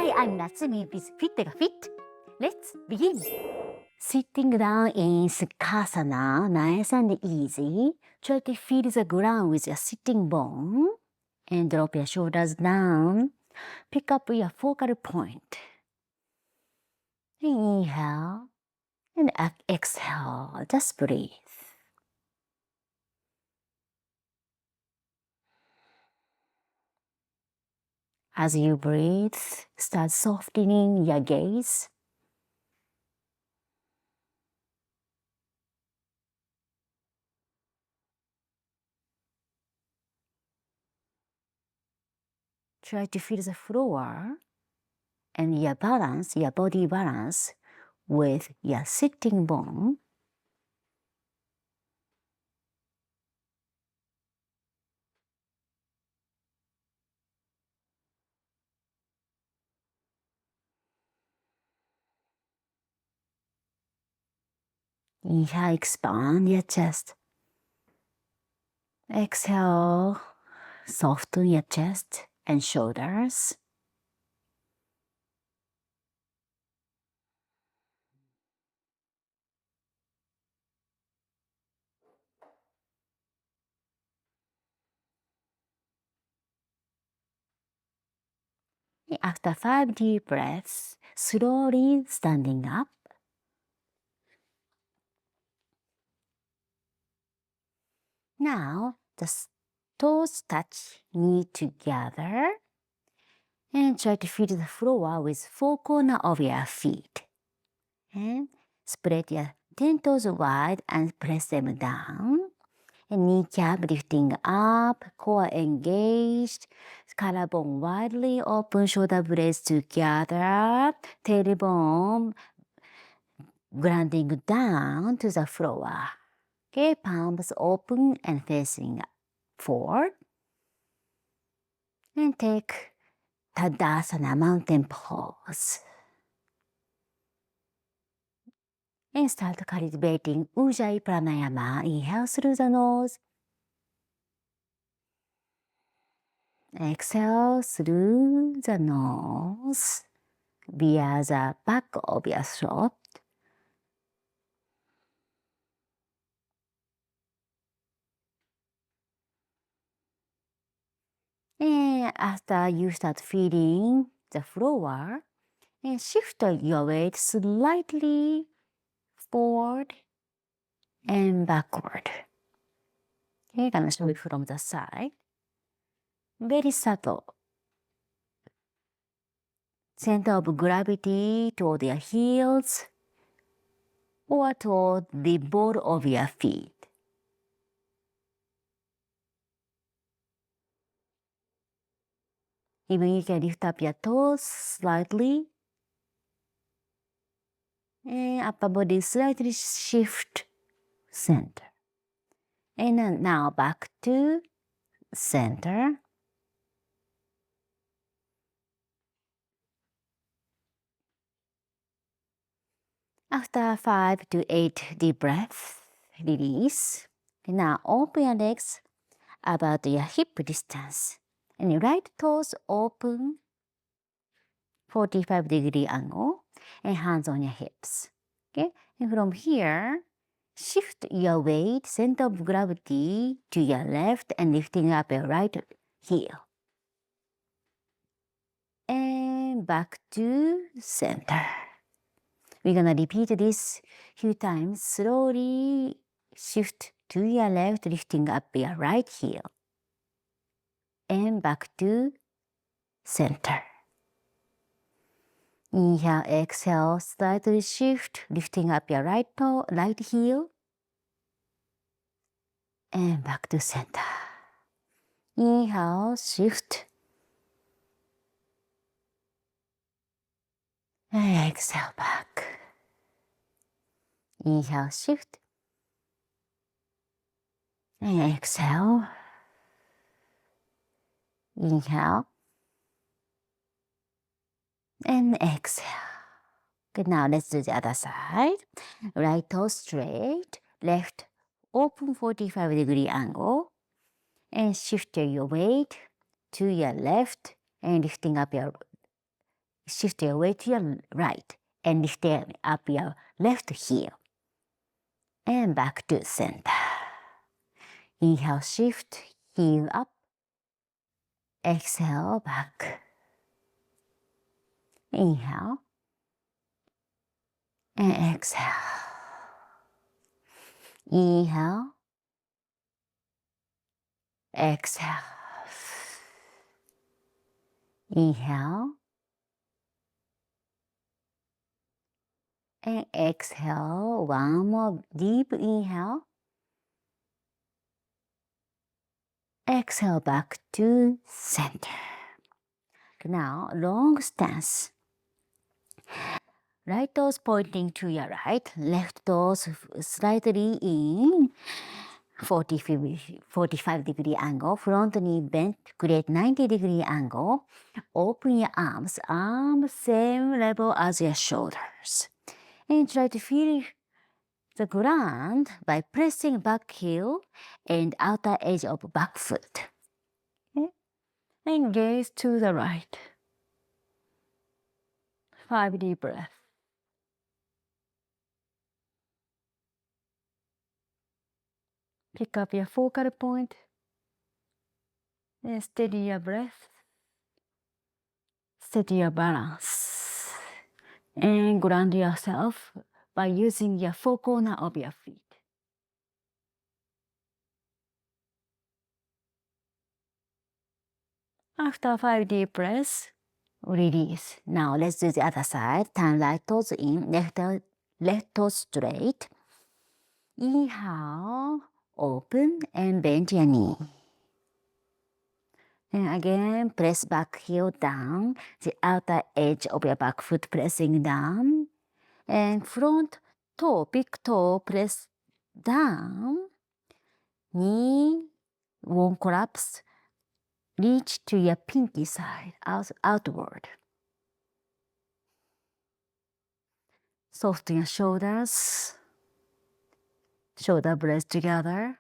Hi, I'm Natsumi with fitYOGAfit. Let's begin. Sitting down in Sukhasana, nice and easy. Try to feel the ground with your sitting bone and drop your shoulders down. Pick up your focal point. Inhale and exhale. Just breathe. As you breathe, start softening your gaze. Try to feel the floor and your balance, your body balance with your sitting bone. Inhale, expand your chest. Exhale, soften your chest and shoulders. After 5 deep breaths, slowly standing up. Now, the toes touch knee together and try to feel the floor with 4 corners of your feet. And spread your 10 toes wide and press them down. And kneecap lifting up, core engaged, collarbone widely open, shoulder blades together, tailbone grounding down to the floor. Okay, palms open and facing forward. And take Tadasana, mountain pose. And start cultivating Ujjayi Pranayama. Inhale through the nose. Exhale through the nose via the back of your throat. And after you start feeling the floor, and shift your weight slightly forward and backward. Okay, I'm gonna show you from the side. Very subtle. Center of gravity toward your heels or toward the ball of your feet. Even you can lift up your toes slightly. And upper body slightly shift center. And now back to center. After 5 to 8 deep breaths, release. Now open your legs about your hip distance. And your right toes open 45-degree angle and hands on your hips. Okay? And from here, shift your weight, center of gravity to your left and lifting up your right heel. And back to center. We're gonna repeat this few times. Slowly shift to your left, lifting up your right heel. And back to center. Inhale, exhale, slightly shift, lifting up your right toe, right heel. And back to center. Inhale, shift. And exhale back. Inhale, shift. And exhale. Inhale. And exhale. Good, now let's do the other side. Right toe straight, left open 45-degree angle. And shift your weight to your left and lifting up your shift your weight to your right and lift up your left heel. And back to center. Inhale, shift, heel up. Exhale, back. Inhale. And exhale. Inhale. Exhale. Inhale. And exhale. One more deep inhale. Exhale back to center. Now, long stance. Right toes pointing to your right, left toes slightly in 45-degree angle, front knee bent, create 90-degree angle. Open your arms same level as your shoulders. And try to feel the ground by pressing back heel and outer edge of back foot. Okay? And gaze to the right. 5 deep breaths. Pick up your focal point and steady your breath. Steady your balance. And ground yourself by using your four corners of your feet. After 5 deep breaths, release. Now let's do the other side. Turn right toes in, left toes straight. Inhale, open and bend your knee. And again, press back heel down, the outer edge of your back foot pressing down. And front toe, big toe, press down. Knee won't collapse. Reach to your pinky side, outward. Soften your shoulders. Shoulder blades together.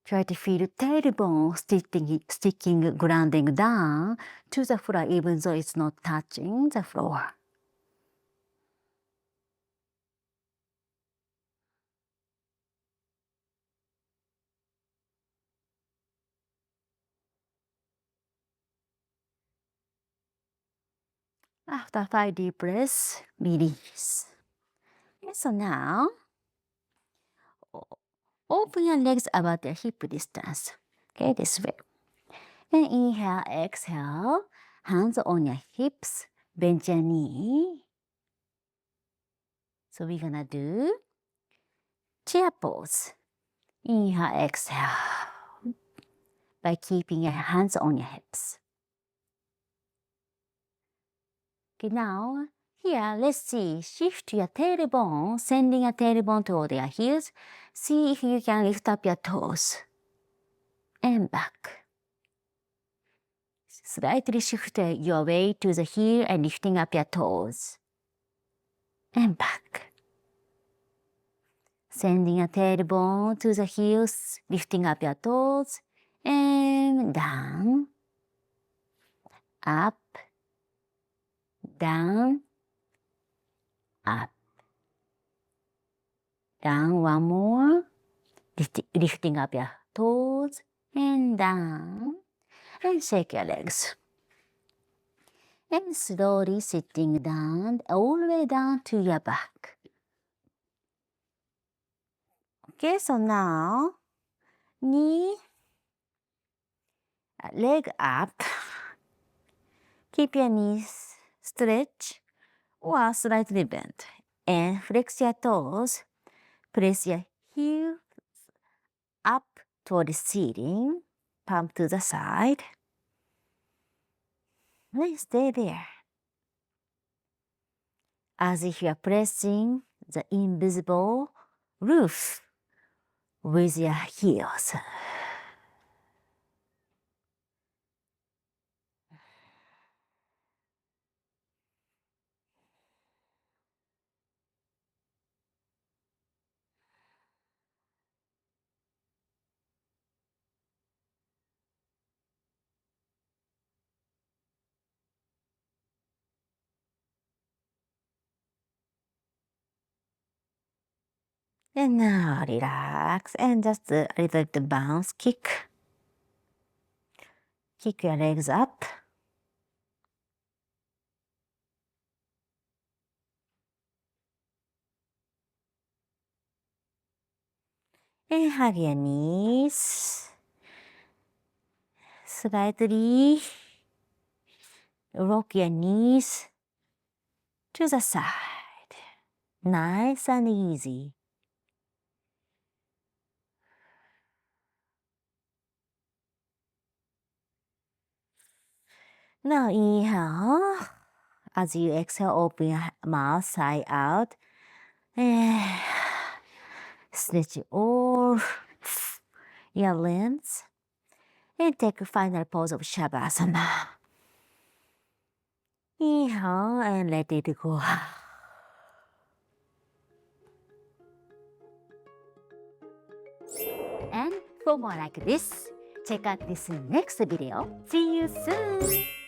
Try to feel tailbone sticking, grounding down to the floor even though it's not touching the floor. After 5 deep breaths, release. Okay, so now, open your legs about your hip distance. Okay, this way. And inhale, exhale, hands on your hips, bend your knee. So we're gonna do chair pose. Inhale, exhale, by keeping your hands on your hips. Okay, now, here, let's see. Shift your tailbone, sending your tailbone toward your heels. See if you can lift up your toes. And back. Slightly shift your weight to the heel and lifting up your toes. And back. Sending your tailbone to the heels, lifting up your toes. And down. Up. Down. Up. Down one more. Lifting up your toes. And down. And shake your legs. And slowly sitting down, all the way down to your back. Okay, so now, knee, leg up. Keep your knees stretched or slightly bent. And flex your toes. Press your heels up toward the ceiling. Palm to the side. Then stay there. As if you are pressing the invisible roof with your heels. And now relax and just a little bit bounce, kick. Kick your legs up. And hug your knees. Slightly rock your knees to the side. Nice and easy. Now inhale. As you exhale, open your mouth side out. And stretch all your limbs. And take a final pose of Shavasana. Inhale and let it go. And for more like this, check out this next video. See you soon!